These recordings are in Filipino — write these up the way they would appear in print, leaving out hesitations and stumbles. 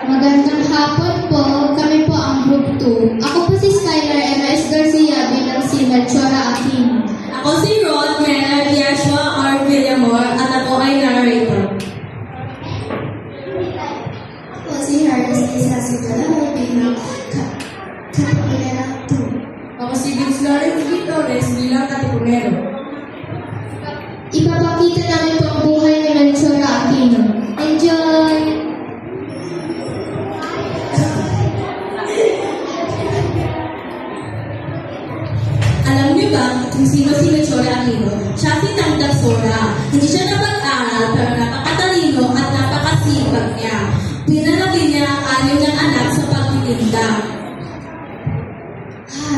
Magandang hapon po. Kami po ang Group 2. Ako po si Skylar M.S. Garcia bilang si Melchora Aquino. Ako si Rod Mena Yashua R. Villamor at ako ay narrator. Ako si Harris Isa Sugalaw bilang Katipunera 2. Ako si Vince Lawrence Victores bilang katipunero. Ipapakita namin po ang buhay ni Melchora Aquino. Enjoy! Alam niyo ba kung sino si Melchora Aquino? Siya si Tangtang Sora. Hindi siya napag-aral pero napakatalino at napakasipag niya. Pinalaki niya ang 6 niyang anak sa pagtitinda.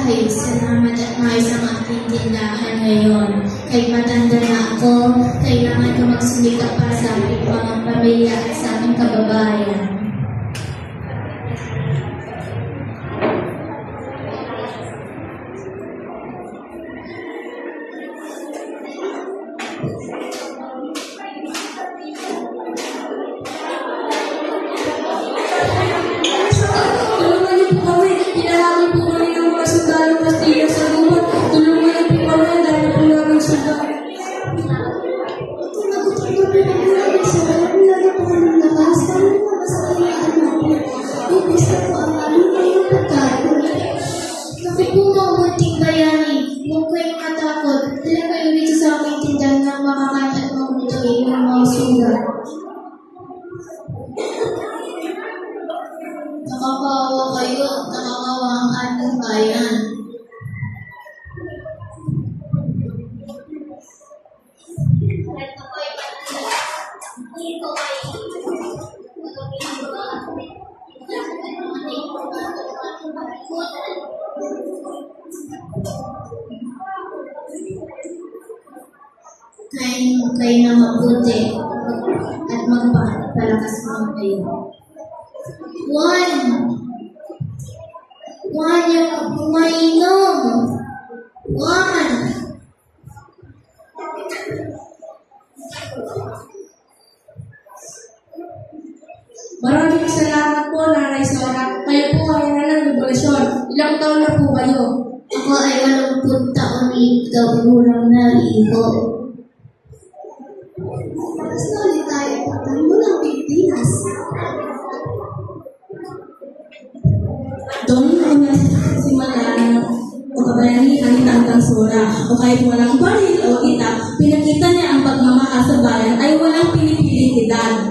Ay, salamat at maayos ang aking tindahan ngayon. Kahit matanda na ako, kailangan ko magsumikap para sa aking mga pamilya at sa aking kababayan. Tulungan niyo po kami. Hinahamon po kami ng mga sundalong Kastila sa lupa. Tulungan niyo po kami dahil po namin sundalo. Naku po mga munting bayani, huwag kayong matakot. Dala kayo dito sa aking tindahan ng makakain at mabutuin ng mga sugat. Nakakawa kayo, nakakawa ang ating bayan. Kain mo kayo na mabuti at magpapalakas mo kayo. One yung mainom. One. Maraming salamat po, Nanay Sora. Kayo po ay ng revolusyon. Ilang taon na po kayo? Ako ay 80 taon ikaburang naligo. Mas na ulit tayo patay mo ng Pilipinas. Doon na simula ng pagkabayanihan ni Tangtang Sora. O kahit walang baril o itak, pinakita niya ang pagmamahal sa bayan ay walang pinipiling edad.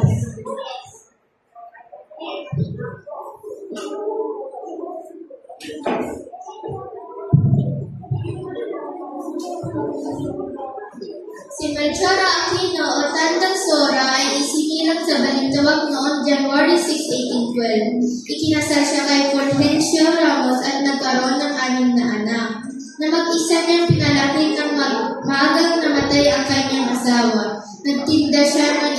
Si Melchora Aquino o Tangtang Sora ay isinilang sa Balintawak noong January 6, 1812. Ikinasal siya kay Fulgencio Ramos at nagkaroon ng 6 na anak. Na mag-isa niyang pinalaki ng maagang namatay ang kanyang asawa. Nagtinda siya ng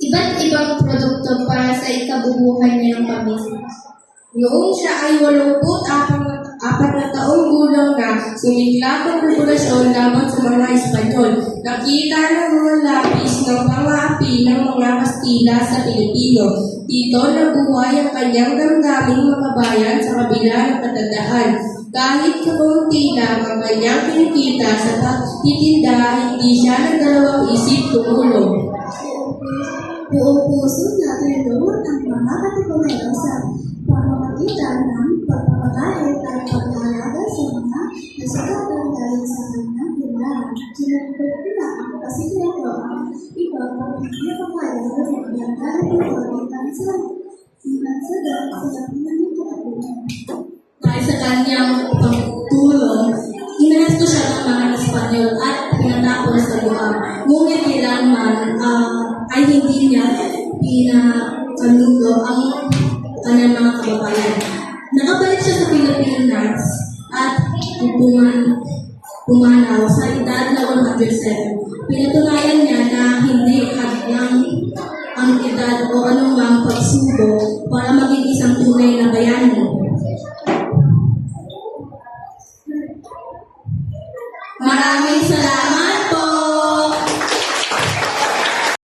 iba't ibang produkto para sa ikabubuhay niyang pamilya. Noong siya ay 84 na taong gulang na, sumiklab ang revolusyon laban sa mga Espanyol. Nakita ng mga lapis ng pang-aapi ng mga Kastila sa Pilipino. Dito nabuhay ang kanyang damdaming makabayan sa kabila ng katandaan. Kahit kaunti lang ang kanyang kinikita sa pagtitinda, hindi siya nagdalawang isip tumulong. Buong puso natin doon ang mga katipunero sa pamamagitan ng pagpapagayat at pag-aalaga sa mga nasagatan dahil sa kanyang tindahan. Sinagpag nila ang pasikreto ang ibang pagpapagayat ng mga dahil ito ay tansagan sa lapinan ng katapunan. Dahil sa kanyang pagtulong, inaresto siya ng mga Espanyol at pinatapon sa buhang. Ngunit kailanman ay hindi niya pinakaluto ang kanyang mga kababayan. Nakabalik siya sa Pilipinas at pumanaw sa edad na 107. Pinatunayan niya na hindi hadlang ang edad o anumang pagsubok para maging isang tunay na bayani. Maraming salamat.